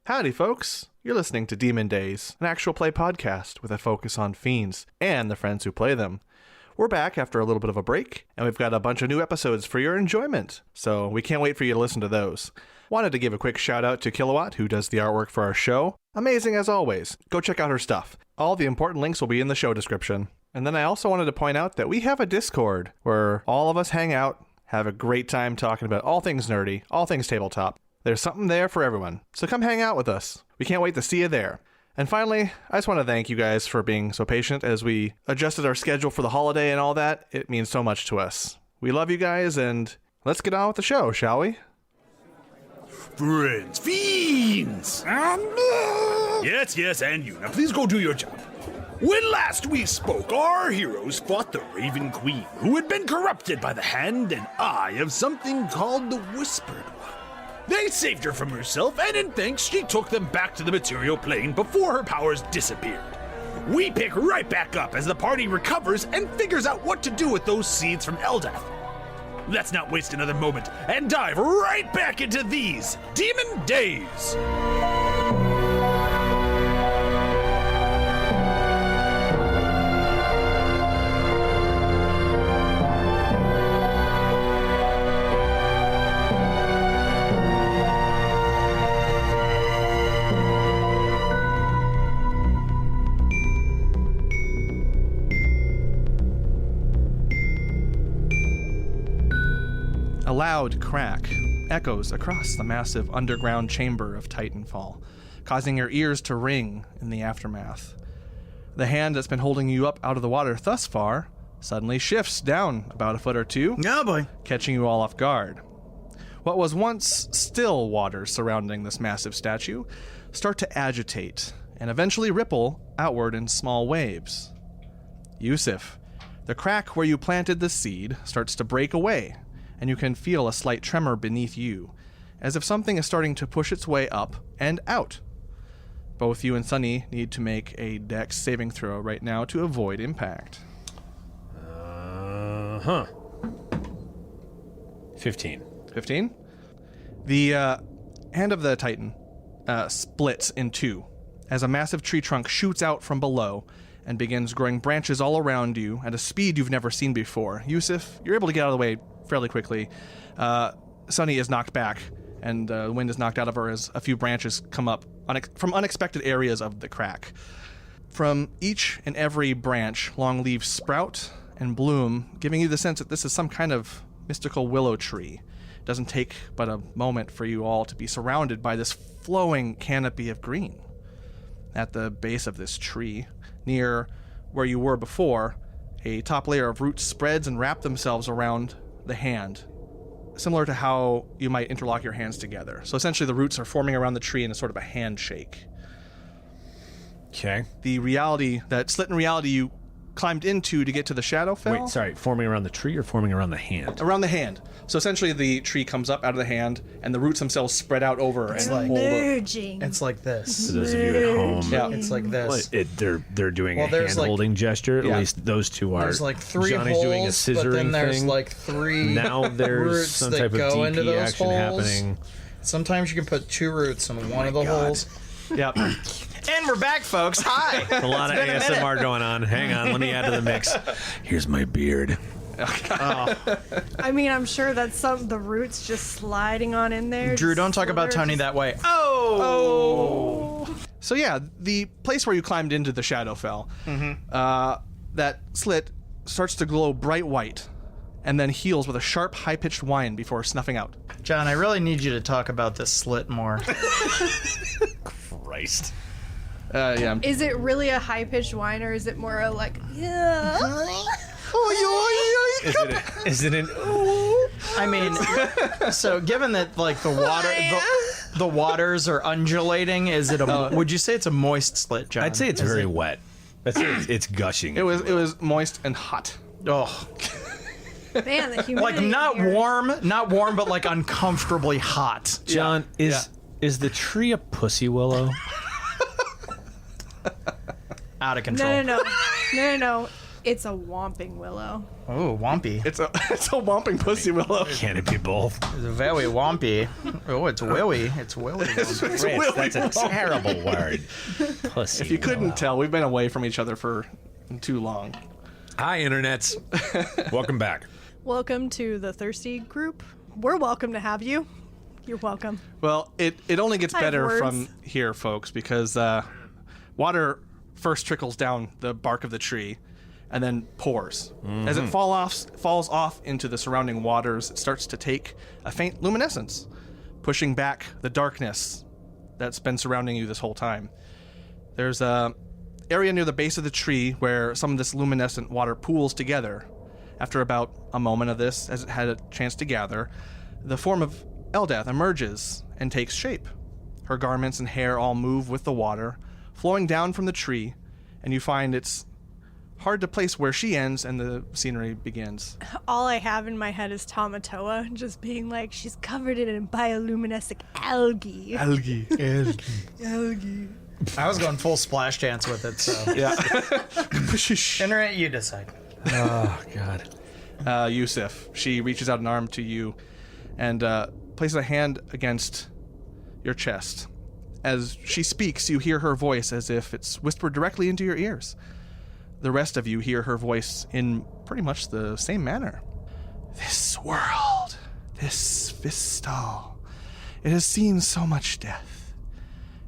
Howdy, folks. You're listening to Demon Dayz, an actual play podcast with a focus on fiends and the friends who play them. We're back after a little bit of a break, and we've got a bunch of new episodes for your enjoyment, so we can't wait for you to listen to those. Wanted to give a quick shout out to KiloWhat, who does the artwork for our show. Amazing as always. Go check out her stuff. All the important links will be in the show description. And then I also wanted to point out that we have a Discord where all of us hang out, have a great time talking about all things nerdy, all things tabletop. There's something there for everyone, so come hang out with us. We can't wait to see you there. And finally, I just want to thank you guys for being so patient as we adjusted our schedule for the holiday and all that. It means so much to us. We love you guys, and let's get on with the show, shall we? Friends, fiends! Yes, and you. Now please go do your job. When last we spoke, our heroes fought the Raven Queen, who had been corrupted by the hand and eye of something called the Whispered One. They saved her from herself, and in thanks, she took them back to the material plane before her powers disappeared. We pick right back up as the party recovers and figures out what to do with those seeds from Eldath. Let's not waste another moment and dive right back into these Demon Days! A loud crack echoes across the massive underground chamber of Titanfall, causing your ears to ring in the aftermath. The hand that's been holding you up out of the water thus far suddenly shifts down about a foot or two, Oh boy. catching you all off guard. What was once still waters surrounding this massive statue start to agitate and eventually ripple outward in small waves. Yusuf, the crack where you planted the seed starts to break away, and you can feel a slight tremor beneath you, as if something is starting to push its way up and out. Both you and Sunny need to make a dex saving throw right now to avoid impact. 15. 15? The hand of the Titan splits in two, as a massive tree trunk shoots out from below and begins growing branches all around you at a speed you've never seen before. Yusuf, you're able to get out of the way fairly quickly. Sunny is knocked back, and the wind is knocked out of her as a few branches come up from unexpected areas of the crack. From each and every branch, long leaves sprout and bloom, giving you the sense that this is some kind of mystical willow tree. It doesn't take but a moment for you all to be surrounded by this flowing canopy of green. At the base of this tree, near where you were before, a top layer of roots spreads and wrap themselves around the hand, similar to how you might interlock your hands together. So essentially the roots are forming around the tree in a sort of a handshake. Okay. The reality, that slit in reality you climbed into to get to the Shadowfell. Wait, sorry. Forming around the tree or forming around the hand? Around the hand. So essentially the tree comes up out of the hand, and the roots themselves spread out over It's and like hold it. Merging. It's like this. For those of you at home, Yeah. It's like this. they're doing Well, a there's hand-holding gesture. At Yeah. least those two are. There's like three Johnny's holes, doing a but scissoring then there's thing. like three Now there's roots some that type of go into DP those action holes. happening. Sometimes you can put two roots in one of the holes. Yep. And we're back, folks. Hi. A lot of been a minute. ASMR going on. Hang on, let me add to the mix. Here's my beard. I mean, I'm sure that's the roots just sliding on in there. Drew, don't talk about Tony that way. Oh. So yeah, the place where you climbed into the Shadowfell, that slit starts to glow bright white, and then heals with a sharp, high-pitched whine before snuffing out. John, I really need you to talk about this slit more. Christ. Yeah. Is it really a high-pitched whine, or is it more a like, yeah? Is it an? I mean, so given that like the waters are undulating, is it a? Would you say it's a moist slit, John? I'd say it's very wet. I'd say it's gushing. It was moist and hot. Oh, Man, the humidity. like not here. warm, but like uncomfortably hot. John, is the tree a pussy willow? Out of control. No. It's a whomping willow. Oh, wompy. It's a whomping pussy willow. Can it be both? It's very wompy. Oh, it's willy. It's willy. Chris, that's a terrible word. Pussy. If you couldn't tell, we've been away from each other for too long. Hi, internets. Welcome back. Welcome to the Thirsty group. We're welcome to have you. You're welcome. Well, it only gets I have better words. from here, folks, because water first trickles down the bark of the tree and then pours. As it falls off into the surrounding waters, it starts to take a faint luminescence, pushing back the darkness that's been surrounding you this whole time. There's a area near the base of the tree where some of this luminescent water pools together. After about a moment of this, as it had a chance to gather, the form of Eldath emerges and takes shape. Her garments and hair all move with the water, flowing down from the tree, and you find it's hard to place where she ends and the scenery begins. All I have in my head is Tamatoa just being like, she's covered in bioluminescent algae. Algae. Algae. I was going full splash dance with it, so. Yeah. Internet, you decide. Oh, God. Yusuf. She reaches out an arm to you and places a hand against your chest. As she speaks, you hear her voice as if it's whispered directly into your ears. The rest of you hear her voice in pretty much the same manner. This world, this Vistal, it has seen so much death.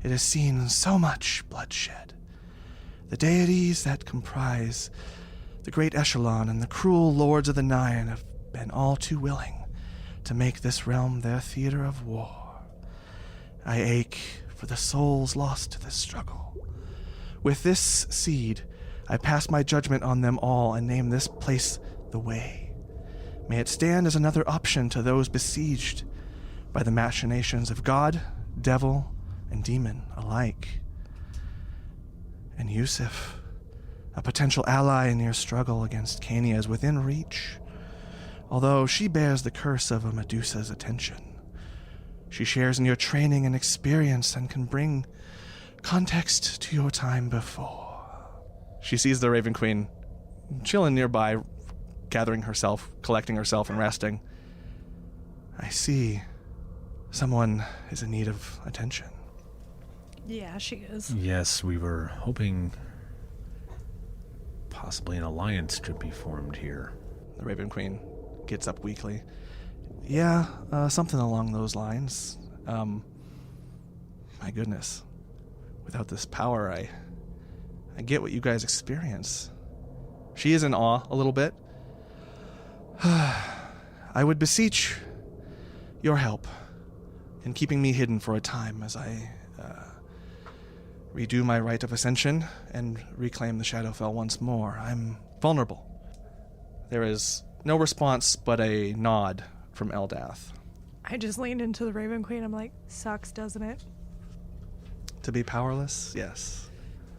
It has seen so much bloodshed. The deities that comprise the great echelon and the cruel lords of the Nine have been all too willing to make this realm their theater of war. I ache for the souls lost to this struggle. With this seed, I pass my judgment on them all and name this place the Way. May it stand as another option to those besieged by the machinations of God, devil, and demon alike. And Yusuf, a potential ally in your struggle against Kania, is within reach, although she bears the curse of a Medusa's attention. She shares in your training and experience and can bring context to your time before. She sees the Raven Queen chilling nearby, gathering herself, collecting herself, and resting. I see someone is in need of attention. Yeah, she is. Yes, we were hoping possibly an alliance to be formed here. The Raven Queen gets up weakly. Yeah, something along those lines. My goodness. Without this power, I get what you guys experience. She is in awe a little bit. I would beseech your help in keeping me hidden for a time as I redo my rite of ascension and reclaim the Shadowfell once more. I'm vulnerable. There is no response but a nod from Eldath. I just leaned into the Raven Queen. I'm like, sucks, doesn't it? To be powerless? Yes.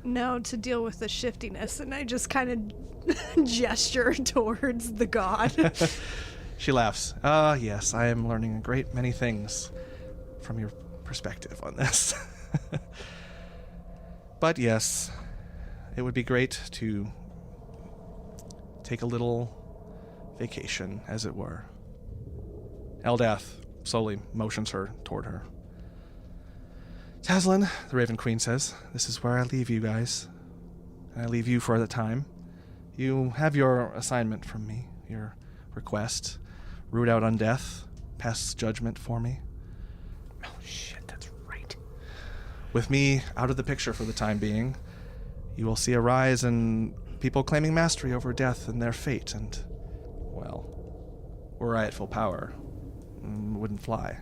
No, to deal with the shiftiness. And I just kind of gesture towards the god. She laughs. Yes, I am learning a great many things from your perspective on this. But yes, it would be great to take a little vacation, as it were. Eldath slowly motions her toward her. Taslin, the Raven Queen says, this is where I leave you guys. And I leave you for the time. You have your assignment from me, your request. Root out undeath, pass judgment for me. Oh, shit, that's right. With me out of the picture for the time being, you will see a rise in people claiming mastery over death and their fate, and, well, were I at full power, wouldn't fly.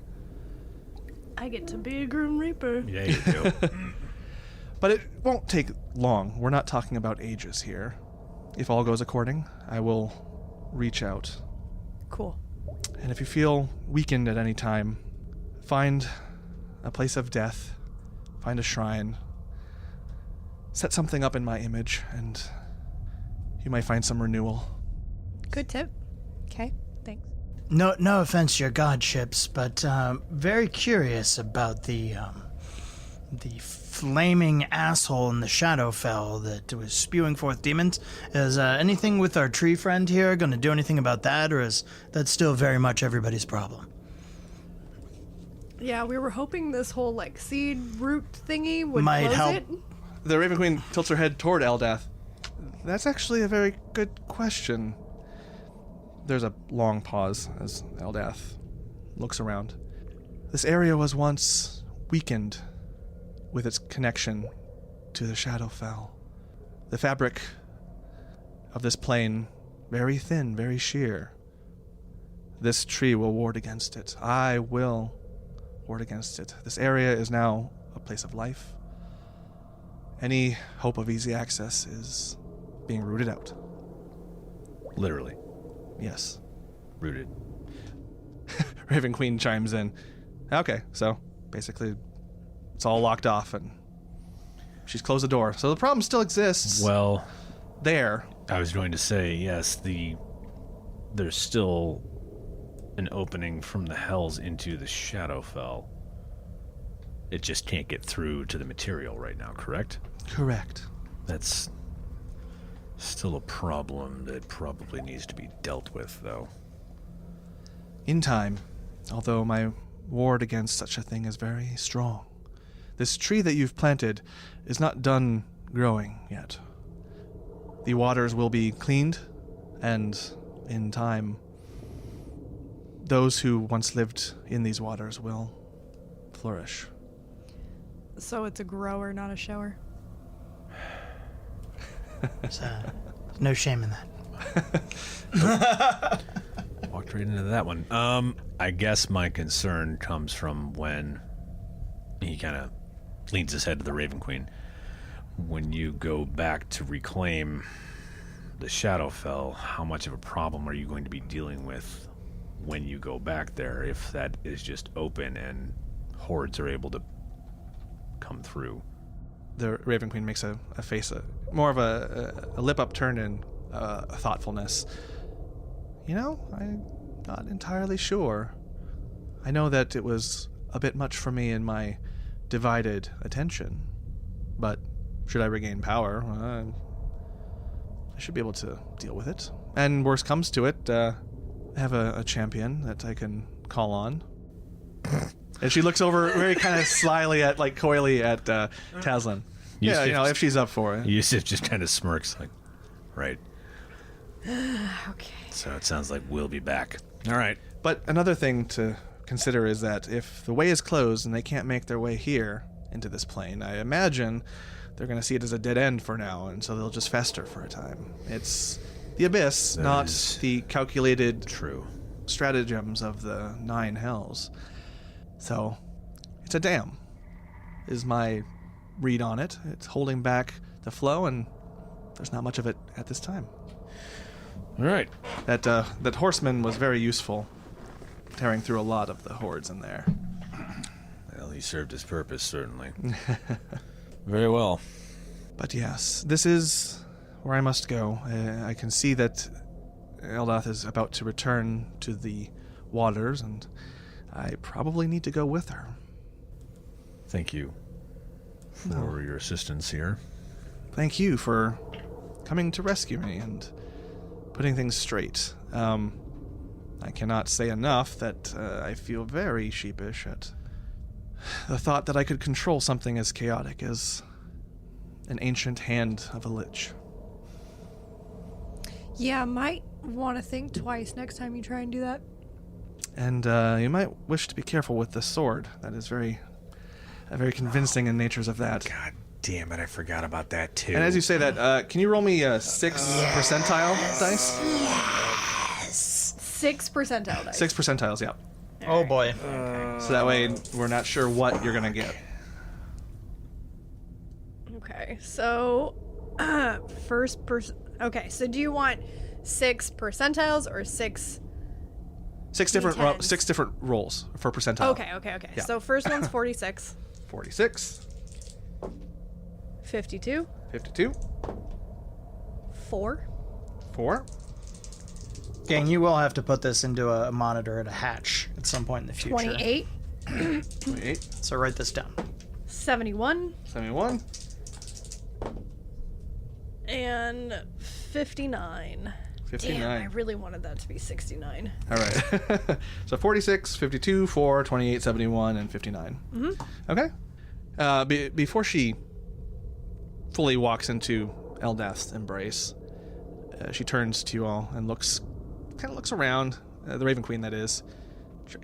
I get to be a Grim Reaper. Yeah, you do. But it won't take long. We're not talking about ages here. If all goes according, I will reach out. Cool. And if you feel weakened at any time, find a place of death, find a shrine, set something up in my image, and you might find some renewal. Good tip. Okay, thanks. No offense, your godships, but very curious about the flaming asshole in the Shadowfell that was spewing forth demons. Is anything with our tree friend here going to do anything about that, or is that still very much everybody's problem? Yeah, we were hoping this whole, like, seed root thingy would Might close help. it. The Raven Queen tilts her head toward Eldath. That's actually a very good question. There's a long pause as Eldath looks around. This area was once weakened with its connection to the Shadowfell. The fabric of this plane, very thin, very sheer. This tree will ward against it. I will ward against it. This area is now a place of life. Any hope of easy access is being rooted out. Literally. Yes. Rooted. Raven Queen chimes in. Okay, so basically it's all locked off and she's closed the door. So the problem still exists. Well, There. I was going to say, yes, there's still an opening from the Hells into the Shadowfell. It just can't get through to the material right now, correct? Correct. That's still a problem that probably needs to be dealt with, though. In time, although my ward against such a thing is very strong. This tree that you've planted is not done growing yet. The waters will be cleaned, and in time, those who once lived in these waters will flourish. So it's a grower, not a shower. So, no shame in that. Walked right into that one. I guess my concern comes from when he kind of leans his head to the Raven Queen. When you go back to reclaim the Shadowfell, how much of a problem are you going to be dealing with when you go back there if that is just open and hordes are able to come through? The Raven Queen makes a face, more of a lip upturn in thoughtfulness. You know, I'm not entirely sure. I know that it was a bit much for me in my divided attention, but should I regain power, I should be able to deal with it. And worst comes to it, I have a champion that I can call on. And she looks over very kind of slyly at, like, coyly at Tazlin. Yeah, you know, if she's up for it. Yusuf just kind of smirks, like, right. Okay. So it sounds like we'll be back. All right. But another thing to consider is that if the way is closed and they can't make their way here into this plane, I imagine they're going to see it as a dead end for now, and so they'll just fester for a time. It's the abyss, not the calculated stratagems of the 9 hells. So, it's a dam, is my read on it. It's holding back the flow, and there's not much of it at this time. All right. That horseman was very useful, tearing through a lot of the hordes in there. Well, he served his purpose, certainly. Very well. But yes, this is where I must go. I can see that Eldath is about to return to the waters, and I probably need to go with her. Thank you for your assistance here. Thank you for coming to rescue me and putting things straight. I cannot say enough that I feel very sheepish at the thought that I could control something as chaotic as an ancient hand of a lich. Yeah, might want to think twice next time you try and do that. And you might wish to be careful with the sword. That is very convincing in natures of that. God damn it, I forgot about that too. And as you say that, can you roll me a 6 percentile dice? 6 percentile dice. 6 percentiles, yeah. Oh boy. So that way we're not sure what you're going to get. Okay, so okay, so do you want 6 percentiles or 6? 6 different D10s. 6 different rolls for percentile. Okay. Yeah. So first one's 46, 46, 52, 52, 4, 4. Gang, you will have to put this into a monitor at a hatch at some point in the future. 28, 28, So write this down. 71. 71. And 59. 59. Damn, I really wanted that to be 69. All right. So 46, 52, 4, 28, 71, and 59. Mm-hmm. Okay. Before she fully walks into Eldath's embrace, she turns to you all and looks around, the Raven Queen, that is.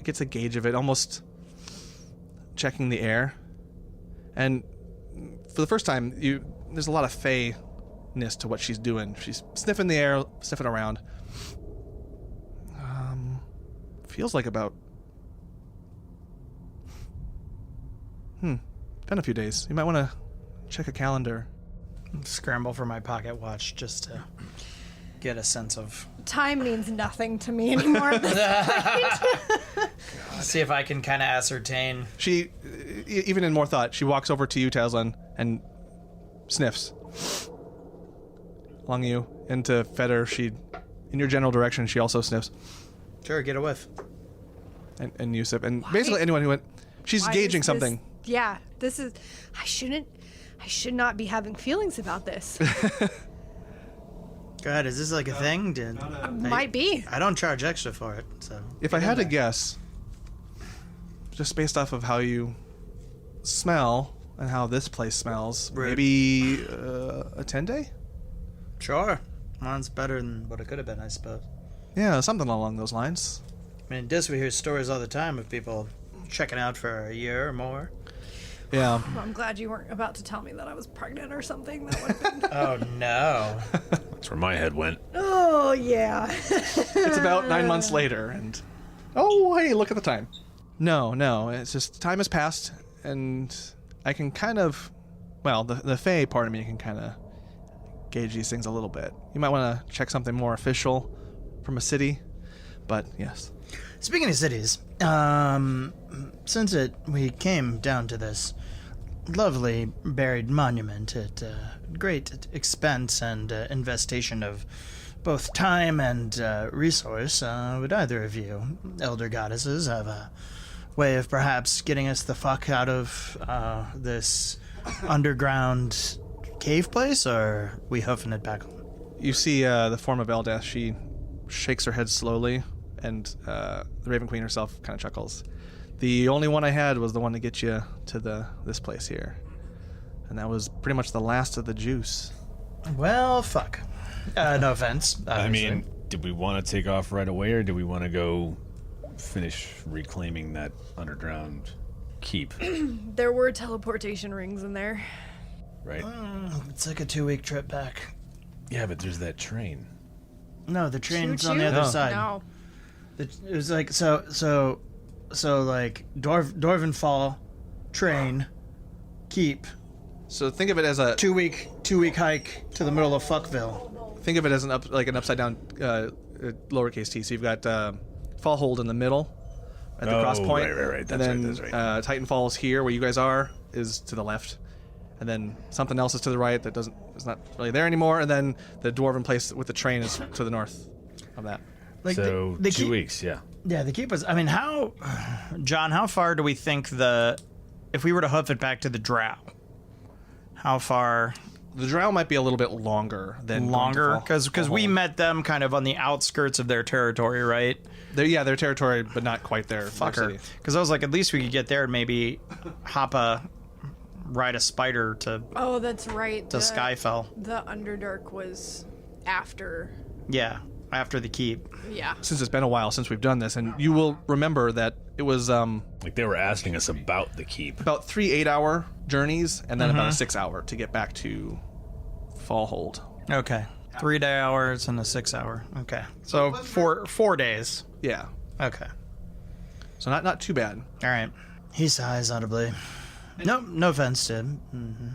Gets a gauge of it, almost checking the air. And for the first time, there's a lot of fae-ness to what she's doing. She's sniffing the air, sniffing around. Feels like about... Been a few days. You might want to check a calendar. Scramble for my pocket watch just to get a sense of... Time means nothing to me anymore at this point. See if I can kind of ascertain. She, even in more thought, she walks over to you, Tazlin, and sniffs along you. Into Feder, in your general direction, she also sniffs. Sure, get a whiff. And Yusuf. And basically anyone who went... She's gauging something. Yeah, this is... I should not be having feelings about this. Go ahead, is this like a thing? Might be. I don't charge extra for it, so... If I had to guess, just based off of how you smell and how this place smells, maybe a 10-day? Sure. Mine's better than what it could have been, I suppose. Yeah, something along those lines. I mean, in this we hear stories all the time of people checking out for a year or more. Yeah. Well, I'm glad you weren't about to tell me that I was pregnant or something. That would have been... Oh, no. That's where my head went. Oh, yeah. It's about 9 months later, and... Oh, hey, look at the time. No, it's just time has passed, and I can kind of... Well, the Fae part of me can kind of gauge these things a little bit. You might want to check something more official from a city, but yes. Speaking of cities, since we came down to this lovely buried monument at great expense and investation of both time and resource, would either of you, elder goddesses, have a way of perhaps getting us the fuck out of this underground cave place, or are we hoofing it back home? You see the form of Eldath. She shakes her head slowly, and the Raven Queen herself kind of chuckles. The only one I had was the one to get you to this place here. And that was pretty much the last of the juice. Well, fuck. No offense. Obviously. I mean, did we want to take off right away, or do we want to go finish reclaiming that underground keep? There were teleportation rings in there. Right? It's like a 2-week trip back. Yeah, but there's that train. No, the train's on the Choo-choo? other side. No. It was like so like Dwarven Fall, train, keep. So think of it as a 2-week hike to the middle of Fuckville. think of it as an upside down lowercase t. So you've got Fallhold in the middle at the cross point, right. and then Titan Falls here where you guys are is to the left, and then something else is to the right that is not really there anymore, and then the dwarven place with the train is to the north of that. Like so the 2 keep, weeks, yeah. Yeah, the keep was. I mean, John? How far do we think if we were to hoof it back to the Drow? How far? The Drow might be a little bit longer than because we met them kind of on the outskirts of their territory, right? Their territory, but not quite their Fucker. Because I was like, at least we could get there and maybe ride a spider to. Oh, that's right. To Skyfell. The Underdark was after. Yeah, after the keep. Yeah. Since it's been a while since we've done this, and you will remember that it was like they were asking us about the keep. About 3 8-hour journeys, and then about a 6-hour to get back to Fallhold. Okay, 3 hours and a 6-hour. Okay, so 4 days. Yeah. Okay. So not too bad. All right. He sighs audibly. No offense to him. Mm-hmm.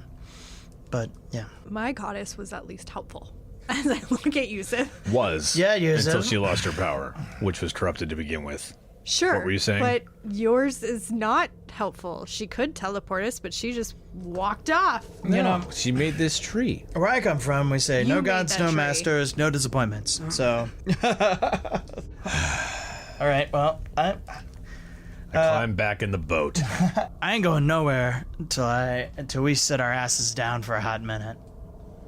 But yeah. My goddess was at least helpful. As I look at Yusuf. Was. Yeah, Yusuf. Until she lost her power, which was corrupted to begin with. Sure. What were you saying? But yours is not helpful. She could teleport us, but she just walked off. You know, she made this tree. Where I come from, we say no gods, no tree. masters, no disappointments. So. All right. Well, I climb back in the boat. I ain't going nowhere until we sit our asses down for a hot minute.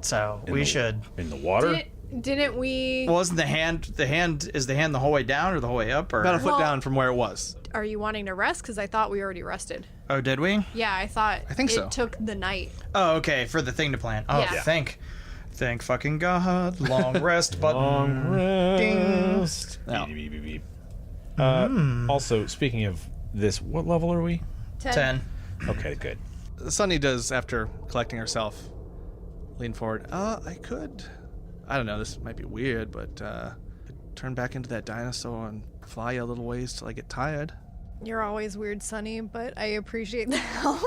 So we should. In the water? Didn't we? Well, isn't the hand the whole way down or the whole way up? Or About a foot down from where it was. Are you wanting to rest? Because I thought we already rested. Oh, did we? Yeah, I think so. It took the night. Oh, okay, for the thing to plan. Oh, Yeah. Thank fucking God. Long rest button. Long rest. No. Beep, beep, beep, beep. Also, speaking of this, what level are we? 10. Okay, good. Sunny does, after collecting herself, lean forward. I don't know, this might be weird, but turn back into that dinosaur and fly you a little ways till I get tired. You're always weird, Sonny, but I appreciate the help.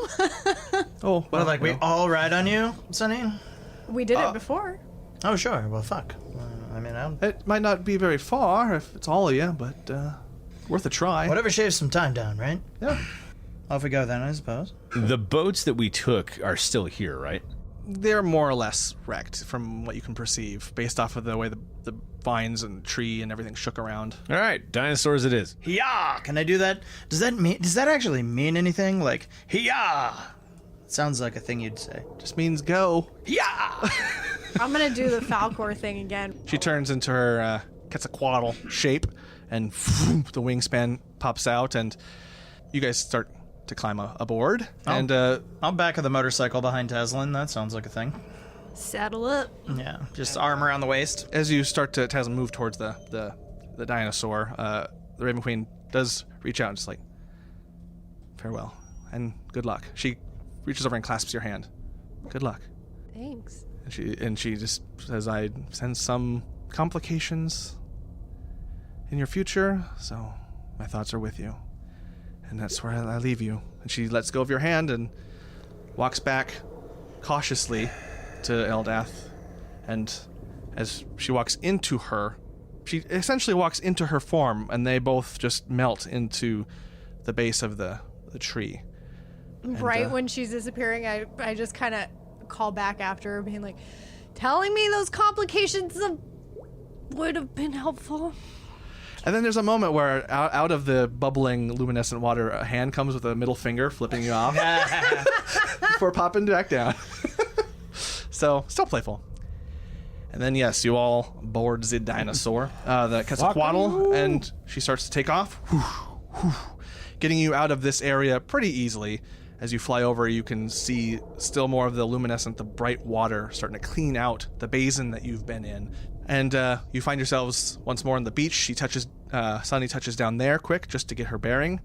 Oh, well, like we all ride on you, Sonny? We did it before. Oh, sure. Well, fuck. It might not be very far if it's all of you, but worth a try. Whatever shaves some time down, right? Yeah. Off we go then, I suppose. The boats that we took are still here, right? They're more or less wrecked from what you can perceive, based off of the way the vines and tree and everything shook around. All right, dinosaurs it is. Hiya! Can I do that? Does that actually mean anything? Like, hiya! Sounds like a thing you'd say. Just means go. Hiya! I'm going to do the Falcor thing again. She turns into her Quetzalcoatl shape, and the wingspan pops out, and you guys start to climb aboard. And I'll back of the motorcycle behind Teslin. That sounds like a thing. Saddle up. Yeah, just arm around the waist. as you start to Teslin move towards the dinosaur, the Raven Queen does reach out and just like, farewell and good luck. She reaches over and clasps your hand. Good luck. Thanks. And she just says, I sense some complications in your future, so my thoughts are with you. And that's where I leave you. And she lets go of your hand and walks back cautiously to Eldath. And as she walks into her, she essentially walks into her form, and they both just melt into the base of the tree. Right when she's disappearing, I just kind of call back after her, being like, telling me those complications would have been helpful. And then there's a moment where out of the bubbling luminescent water, a hand comes with a middle finger flipping you off before popping back down. So, still playful. And then, yes, you all board the dinosaur, the Quetzalcoatl, and she starts to take off, getting you out of this area pretty easily. As you fly over, you can see still more of the luminescent, the bright water starting to clean out the basin that you've been in. And you find yourselves once more on the beach. She touches, Sunny touches down there quick just to get her bearing.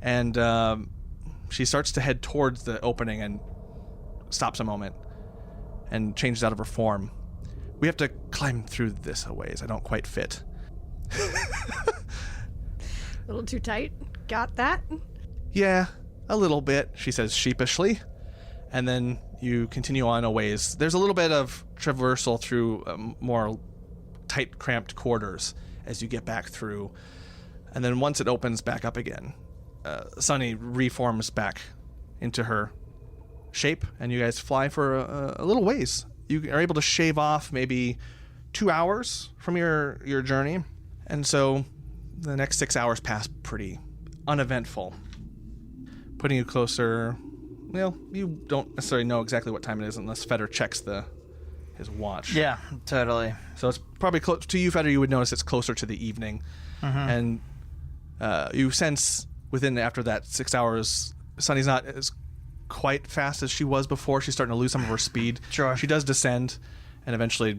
And she starts to head towards the opening and stops a moment and changes out of her form. We have to climb through this a ways. I don't quite fit. A little too tight. Got that? Yeah, a little bit, she says sheepishly. And then you continue on a ways. There's a little bit of traversal through more tight, cramped quarters as you get back through. And then once it opens back up again, Sunny reforms back into her shape, and you guys fly for a little ways. You are able to shave off maybe 2 hours from your journey. And so the next 6 hours pass pretty uneventful, putting you closer. Well, you don't necessarily know exactly what time it is unless Feder checks his watch. Yeah, totally. So it's probably close to you, Feder. You would notice it's closer to the evening, and you sense after that 6 hours, Sunny's not as quite fast as she was before. She's starting to lose some of her speed. Sure. She does descend, and eventually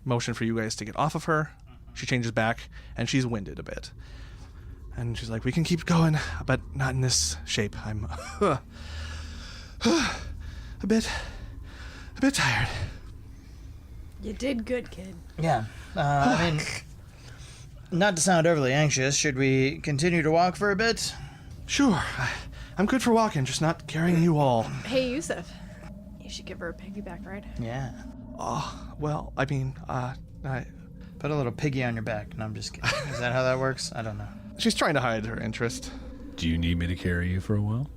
motion for you guys to get off of her. She changes back, and she's winded a bit. And she's like, we can keep going, but not in this shape. I'm a bit tired. You did good, kid. Yeah. I mean, not to sound overly anxious, should we continue to walk for a bit? Sure. I'm good for walking, just not carrying you all. Hey, Yusuf. You should give her a piggyback ride. Yeah. Oh, well, I mean, I... Put a little piggy on your back. No, I'm just kidding. Is that how that works? I don't know. She's trying to hide her interest. Do you need me to carry you for a while?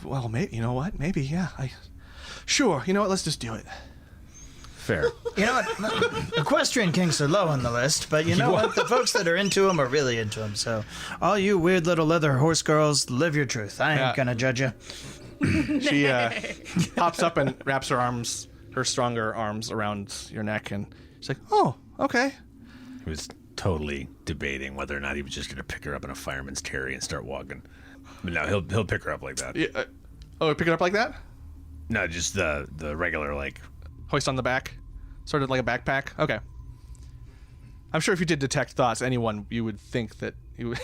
Well, maybe, you know what? Maybe, yeah. Sure, you know what? Let's just do it. Fair. You know what? Equestrian kinks are low on the list, but you know what? The folks that are into them are really into them. So, all you weird little leather horse girls, live your truth. I ain't gonna judge you. She pops up and wraps her stronger arms around your neck, and she's like, "Oh, okay." He was totally debating whether or not he was just going to pick her up in a fireman's carry and start walking. But no, he'll pick her up like that. Yeah, pick it up like that? No, just the regular, like... Hoist on the back? Sort of like a backpack? Okay. I'm sure if you did detect thoughts, anyone, you would think that... You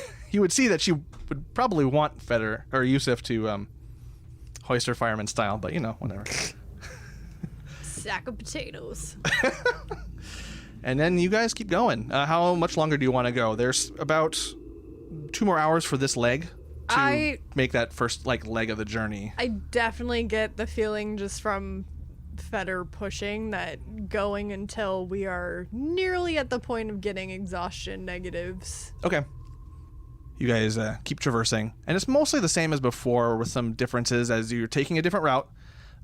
would see that she would probably want Feder, or Yusuf to hoist her fireman style, but, whatever. Sack of potatoes. And then you guys keep going. How much longer do you want to go? There's about 2 more hours for this leg to make that first leg of the journey. I definitely get the feeling just from Feder pushing that going until we are nearly at the point of getting exhaustion negatives. Okay. You guys keep traversing. And it's mostly the same as before with some differences as you're taking a different route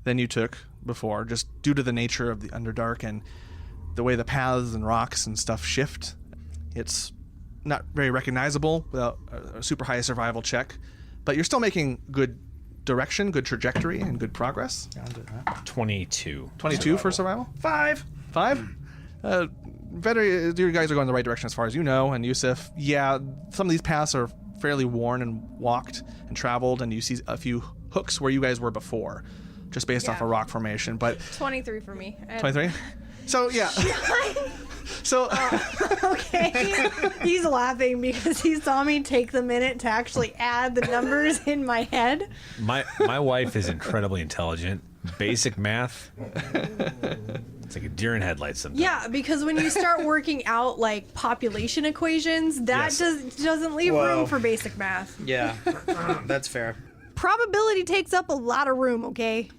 than you took before, just due to the nature of the Underdark and the way the paths and rocks and stuff shift. It's not very recognizable without a super high survival check, but you're still making good direction, good trajectory, and good progress. 22. 22 for survival? 5. 5? You guys are going the right direction as far as you know, and Yusuf, some of these paths are fairly worn and walked and traveled, and you see a few hooks where you guys were before, just based off a rock formation. But 23 for me. 23? So, yeah. So okay. He's laughing because he saw me take the minute to actually add the numbers in my head. My wife is incredibly intelligent. Basic math. It's like a deer in headlights sometimes. Yeah, because when you start working out population equations, that doesn't leave room for basic math. Yeah, that's fair. Probability takes up a lot of room, okay?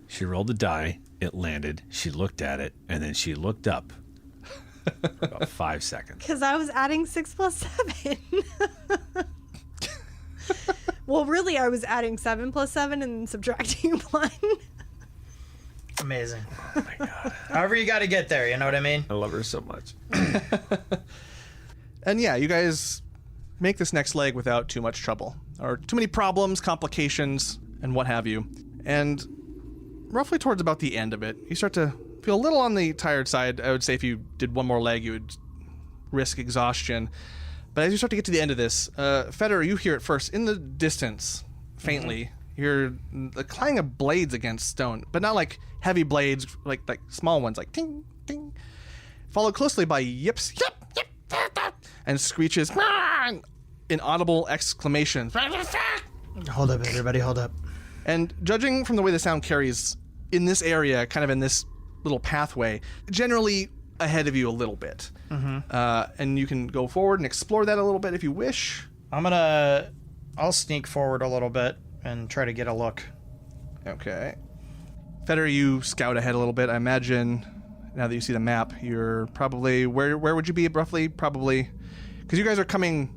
She rolled a die. It landed. She looked at it, and then she looked up for about 5 seconds. Because I was adding 6 plus 7. Well, really, I was adding 7 plus 7 and subtracting 1. Amazing. Oh, my God. However you got to get there, you know what I mean? I love her so much. And you guys make this next leg without too much trouble, or too many problems, complications, and what have you. And roughly towards about the end of it, you start to feel a little on the tired side. I would say if you did one more leg, you would risk exhaustion. But as you start to get to the end of this, Feder, you hear it first in the distance, faintly. You hear the clang of blades against stone, but not like heavy blades, like small ones, like ting, ting. Followed closely by yips, yip, yip, yip, yip, and screeches, inaudible exclamations. Hold up, everybody, hold up. And judging from the way the sound carries in this area, kind of in this little pathway, generally ahead of you a little bit. And you can go forward and explore that a little bit if you wish. I'll sneak forward a little bit and try to get a look. Okay. Feder, you scout ahead a little bit. I imagine, now that you see the map, you're probably, where would you be roughly? Probably, because you guys are coming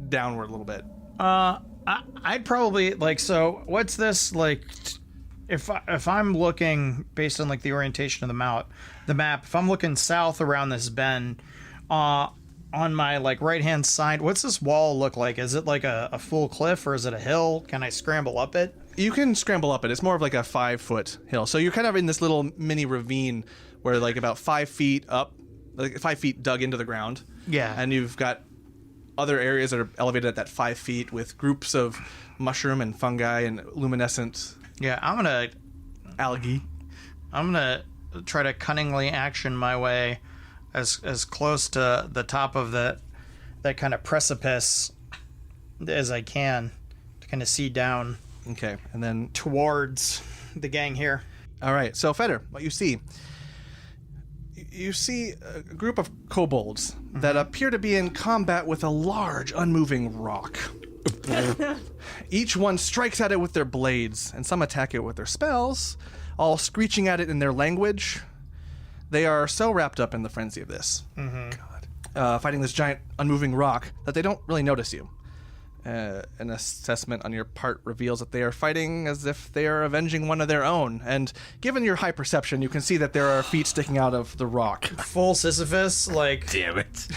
downward a little bit. I'd probably so what's this if I'm looking based on the orientation of the map, if I'm looking south around this bend, on my right hand side, what's this wall look like? Is it a full cliff or is it a hill? Can I scramble up it? You can scramble up it. It's more of a 5-foot hill. So you're kind of in this little mini ravine where about 5 feet up, 5 feet dug into the ground. Yeah. And you've got other areas that are elevated at that 5 feet with groups of mushroom and fungi and luminescent algae. I'm gonna try to cunningly action my way as close to the top of that kind of precipice as I can to kind of see down. Okay, and then towards the gang here. All right, so Feder, what you see a group of kobolds that appear to be in combat with a large, unmoving rock. Each one strikes at it with their blades, and some attack it with their spells, all screeching at it in their language. They are so wrapped up in the frenzy of this, fighting this giant, unmoving rock, that they don't really notice you. An assessment on your part reveals that they are fighting as if they are avenging one of their own. And given your high perception, you can see that there are feet sticking out of the rock. Full Sisyphus, like... Damn it.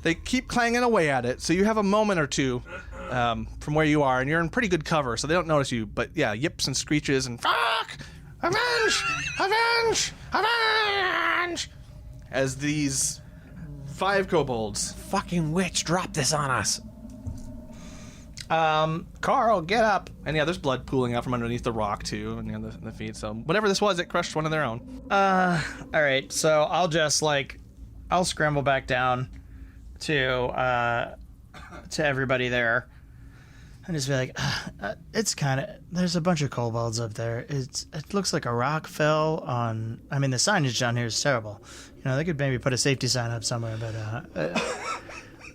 They keep clanging away at it, so you have a moment or two from where you are, and you're in pretty good cover, so they don't notice you. But yeah, yips and screeches and fuck! Avenge! Avenge! Avenge! As these 5 kobolds. Fucking witch, drop this on us. Carl, get up. And yeah, there's blood pooling out from underneath the rock too, and the feet. So whatever this was, it crushed one of their own. All right, so I'll just I'll scramble back down to everybody there, and just be like, it's kind of, there's a bunch of kobolds up there. It looks like a rock fell on. I mean, the signage down here is terrible. You know, they could maybe put a safety sign up somewhere, but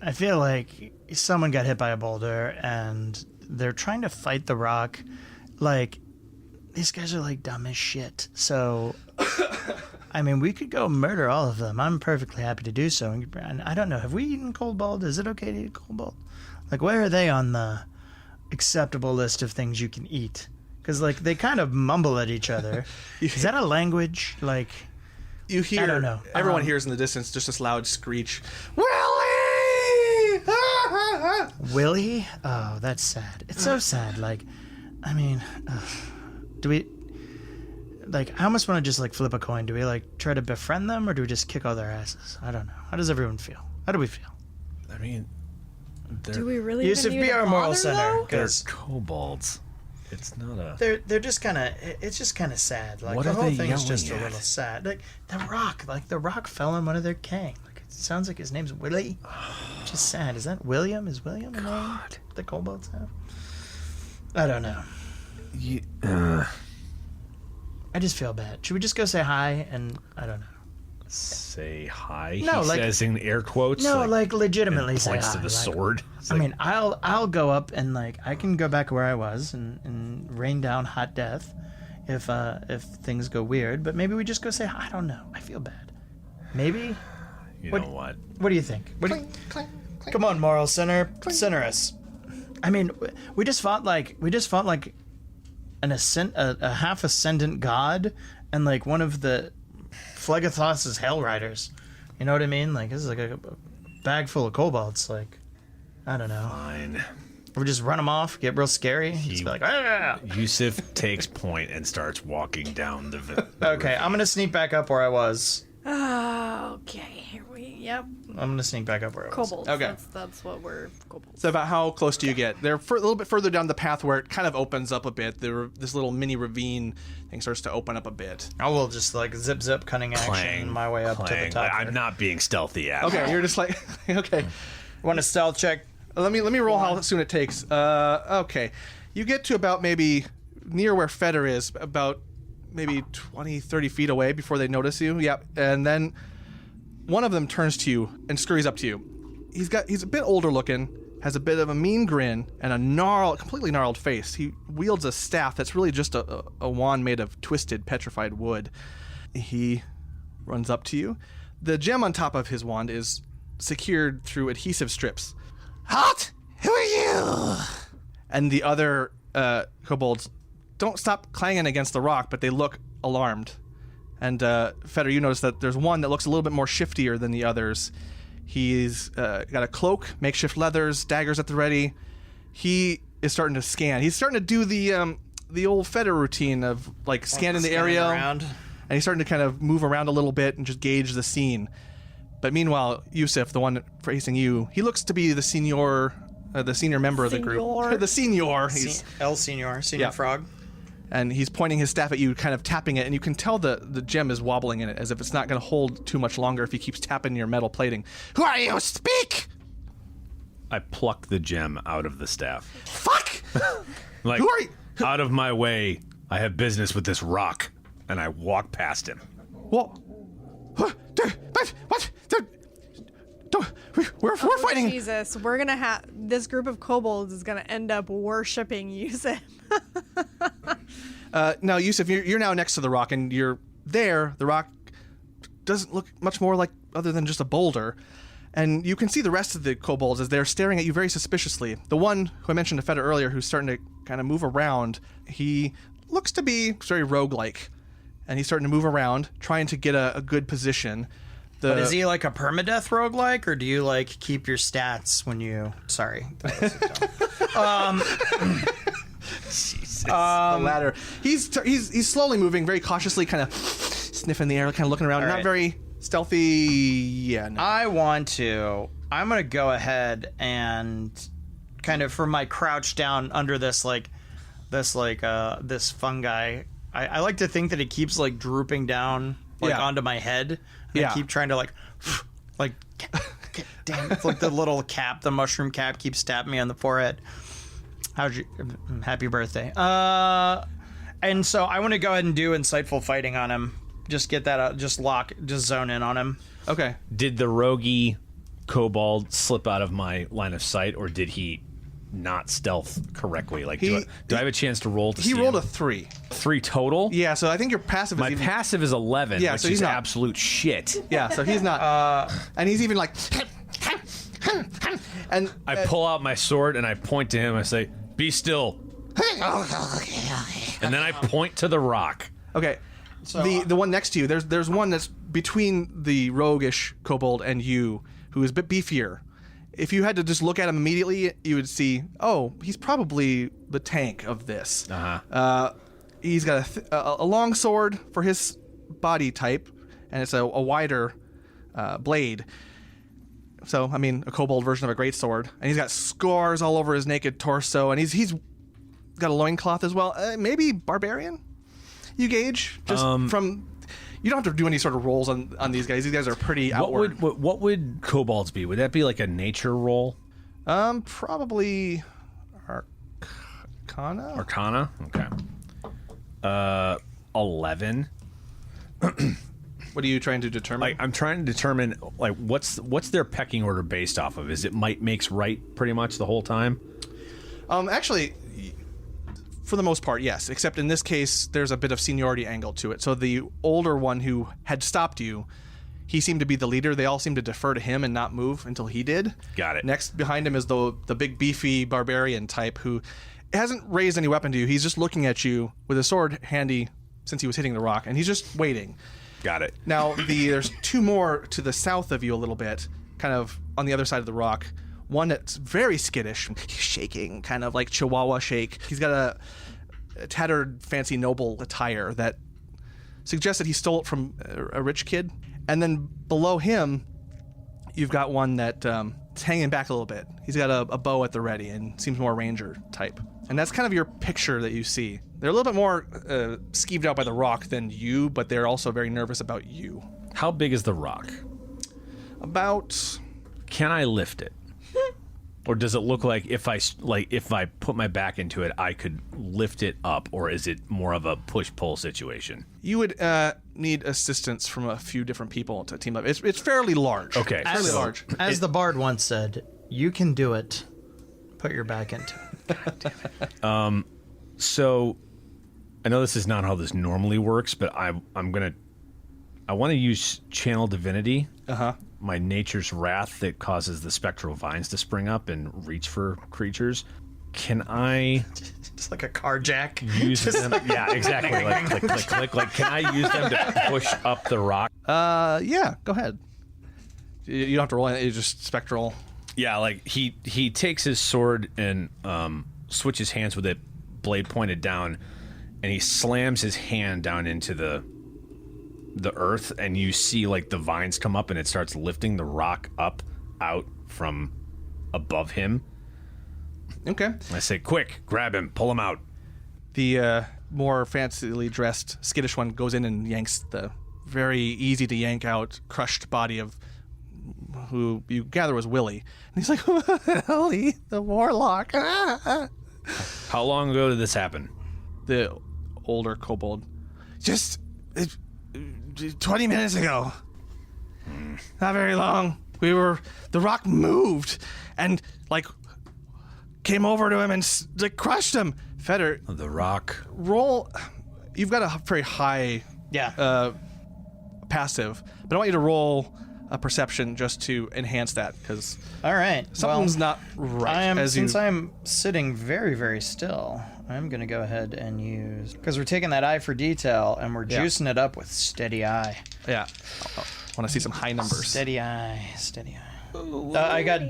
I feel like someone got hit by a boulder, and they're trying to fight the rock. Like, these guys are like dumb as shit. So, I mean, we could go murder all of them. I'm perfectly happy to do so. And I don't know, have we eaten kobold? Is it okay to eat kobold? Like, where are they on the acceptable list of things you can eat? Because, like, they kind of mumble at each other. Is that a language? Like, you hear, I don't know. Everyone hears in the distance just this loud screech. Willie! Willie? Oh, that's sad. It's so sad. Like, I mean, do we, like, I almost want to just, like, flip a coin. Do we, like, try to befriend them, or do we just kick all their asses? I don't know. How does everyone feel? How do we feel? I mean, Do we really Yusuf, even need be to our moral bother, center. though? they're 'Cause kobolds. It's not a... they're just kind of, it's just kind of sad. Like, What the are whole they thing is yelling just a at? little sad. Like, the rock fell on one of their king. Like, it sounds like his name's Willie, which is sad. Is that William? Is William a name the kobolds have? I don't know. I just feel bad. Should we just go say hi? And I don't know. Say hi. No, he like- says in air quotes. No, like legitimately and say points hi. to the Like, sword. It's I like, mean, I'll go up and, like, I can go back where I was and rain down hot death if things go weird. But maybe we just go say hi. I don't know. I feel bad. Maybe. you what- know what? What do you think? Come on, moral center us. I mean, we just fought like a half ascendant god and, like, one of the Phlegethos's Hell Riders. You know what I mean? Like, this is like a bag full of kobolds. Like, I don't know. Fine. We just run them off, get real scary, just be like, ah! Yusuf takes point and starts walking down the Okay, I'm gonna sneak back up where I was. Okay, yep. I'm gonna sneak back up where I was. Kobolds. Okay. That's what we're kobolds. So about how close do you get? They're a little bit further down the path where it kind of opens up a bit. This little mini ravine thing starts to open up a bit. I will just, like, zip cunning action clang, my way up to the clang. top. I'm not being stealthy at Okay, you're just like, okay. Want a stealth check? Let me roll how soon it takes. Okay. You get to about maybe near where Feder is, about maybe 20, 30 feet away before they notice you. Yep. And then one of them turns to you and scurries up to you. He's a bit older looking, has a bit of a mean grin and a completely gnarled face. He wields a staff that's really just a wand made of twisted, petrified wood. He runs up to you. The gem on top of his wand is secured through adhesive strips. Halt! Who are you? And the other kobolds don't stop clanging against the rock, but they look alarmed. And Feder, you notice that there's one that looks a little bit more shiftier than the others. He's got a cloak, makeshift leathers, daggers at the ready. He is starting to scan. He's starting to do the old Feder routine of, like, scanning the area. Around. And he's starting to kind of move around a little bit and just gauge the scene. But meanwhile, Yusuf, the one facing you, he looks to be the senior member of the group. The senior. He's El Senior, Senior Yeah. Frog. and he's pointing his staff at you, kind of tapping it, and you can tell the gem is wobbling in it, as if it's not going to hold too much longer if he keeps tapping your metal plating. Who are you? Speak! I pluck the gem out of the staff. Fuck! Like, Who are you? out of my way. I have business with this rock. And I walk past him. What? What? We're fighting. Jesus, we're gonna have this group of kobolds is gonna end up worshiping Yusuf. Now, Yusuf, you're now next to the rock, and you're there. The rock doesn't look much more like other than just a boulder. And you can see the rest of the kobolds as they're staring at you very suspiciously. The one who I mentioned to Feta earlier, who's starting to kind of move around, he looks to be very roguelike. And he's starting to move around, trying to get a good position. But is he like a permadeath roguelike, or do you like keep your stats when you... Sorry. Jesus. The latter. He's slowly moving, very cautiously, kind of sniffing the air, kind of looking around. Not very stealthy. Yeah. No. I'm gonna go ahead and kind of, from my crouch down under this fungi. I like to think that it keeps like drooping down onto my head. And I keep trying to like damn, it's like the little cap, the mushroom cap keeps stabbing me on the forehead. Happy birthday. And so I want to go ahead and do insightful fighting on him. Just get that out, just zone in on him. Okay. Did the roguey kobold slip out of my line of sight, or did he not stealth correctly? Like, do I have a chance to roll to see He rolled him? a 3. 3 total? Yeah, so I think your passive is My passive is 11, Yeah, which so is he's not- absolute shit. Yeah, so he's not... and he's even like... and I pull out my sword and I point to him. I say, "Be still." And then I point to the rock. Okay. So, the one next to you, there's one that's between the roguish kobold and you, who is a bit beefier. If you had to just look at him immediately, you would see, oh, he's probably the tank of this. He's got a long sword for his body type, and it's a wider blade. So, I mean, a kobold version of a greatsword. And he's got scars all over his naked torso, and he's got a loincloth as well. Maybe barbarian, you gauge? Just from... You don't have to do any sort of rolls on these guys. These guys are pretty outward. What would kobolds be? Would that be like a nature roll? Probably Arcana? Arcana? Okay. 11. What are you trying to determine? I'm trying to determine, like, what's their pecking order based off of? Is it might makes right pretty much the whole time? Actually, for the most part, yes. Except in this case, there's a bit of seniority angle to it. So the older one who had stopped you, he seemed to be the leader. They all seemed to defer to him and not move until he did. Got it. Next behind him is the big beefy barbarian type who hasn't raised any weapon to you. He's just looking at you with a sword handy since he was hitting the rock, and he's just waiting. Got it. Now, there's 2 more to the south of you a little bit, kind of on the other side of the rock. One that's very skittish, shaking, kind of like Chihuahua shake. He's got a tattered, fancy, noble attire that suggests that he stole it from a rich kid. And then below him, you've got one that's hanging back a little bit. He's got a bow at the ready and seems more ranger type. And that's kind of your picture that you see. They're a little bit more skeeved out by the rock than you, but they're also very nervous about you. How big is the rock? About... Can I lift it? Or does it look like if I put my back into it, I could lift it up, or is it more of a push-pull situation? You would need assistance from a few different people to team up. It's fairly large. Okay. Fairly large. As the bard once said, you can do it. Put your back into it. God damn it. So, I know this is not how this normally works, but I want to use Channel Divinity. My nature's wrath that causes the spectral vines to spring up and reach for creatures. Can I just like a carjack use them? Yeah, exactly. Like click, click, click. Like, can I use them to push up the rock? Yeah, go ahead. You don't have to roll anything. It's just spectral. Yeah, like he takes his sword and switches hands with it, blade pointed down, and he slams his hand down into the earth, and you see like the vines come up and it starts lifting the rock up out from above him. Okay. I say, quick, grab him, pull him out. The more fancily dressed skittish one goes in and yanks the very easy to yank out crushed body of who you gather was Willie. And he's like, Willie, the warlock. How long ago did this happen? The older kobold. Just 20 minutes ago. Not very long. The rock moved and like came over to him and like crushed him. Feder, The rock. roll. You've got a very high Yeah. passive, but I want you to roll a perception just to enhance that, because All right. something's well, not right. Since I'm sitting very, very still, I'm going to go ahead and use... Because we're taking that eye for detail, and we're juicing it up with steady eye. Yeah. I want to see some high numbers. Steady eye. I got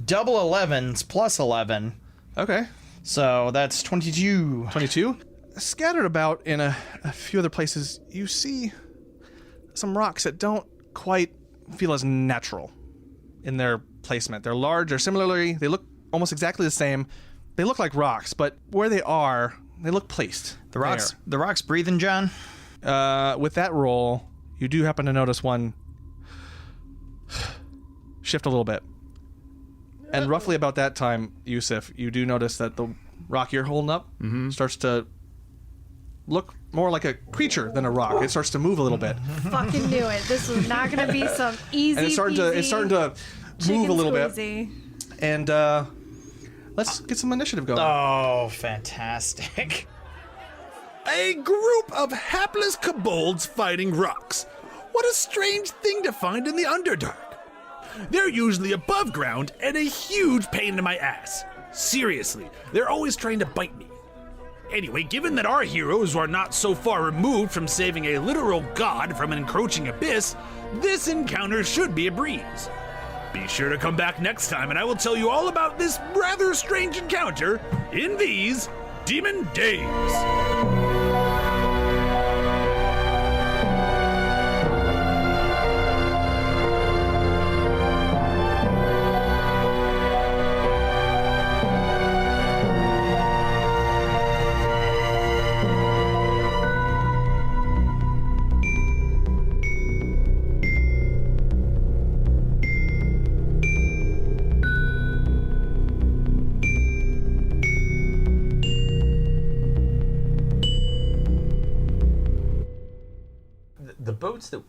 double 11s plus 11. Okay. So that's 22. 22. Scattered about in a few other places, you see some rocks that don't quite feel as natural in their placement. They're large, or similarly, they look almost exactly the same. They look like rocks, but where they are, they look placed. The rocks breathing, John? With that roll, you do happen to notice one shift a little bit. And roughly about that time, Yusuf, you do notice that the rock you're holding up starts to look more like a creature than a rock. It starts to move a little bit. Fucking knew it. This was not going to be some easy And it's starting to move a little bit. And let's get some initiative going. Oh, fantastic. A group of hapless kobolds fighting rocks. What a strange thing to find in the Underdark. They're usually above ground and a huge pain in my ass. Seriously, they're always trying to bite me. Anyway, given that our heroes are not so far removed from saving a literal god from an encroaching abyss, this encounter should be a breeze. Be sure to come back next time and I will tell you all about this rather strange encounter in these Demon Days. The boats that...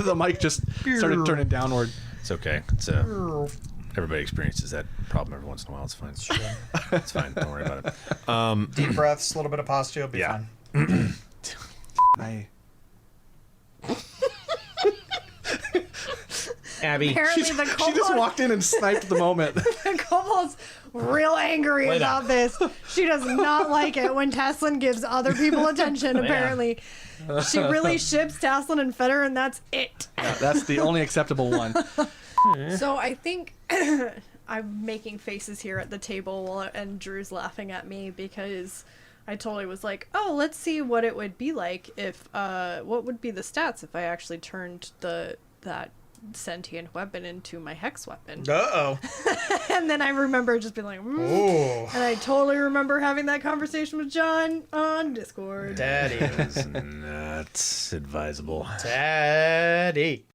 the mic just started turning downward. It's okay. It's everybody experiences that problem every once in a while. It's fine. It's fine. Don't worry about it. Deep breaths, a little bit of posture, be fine. Abby. Apparently She the just kobold, walked in and sniped the moment. the kobold's real angry about this. She does not like it when Tasslin gives other people attention, apparently. She really ships Tasslin and Feder, and that's it. That's the only acceptable one. So I think I'm making faces here at the table, and Drew's laughing at me because I totally was like, oh, let's see what it would be like if, what would be the stats if I actually turned that sentient weapon into my hex weapon. Uh-oh. And then I remember just being like, Ooh. And I totally remember having that conversation with John on Discord. Daddy. Not advisable. Daddy.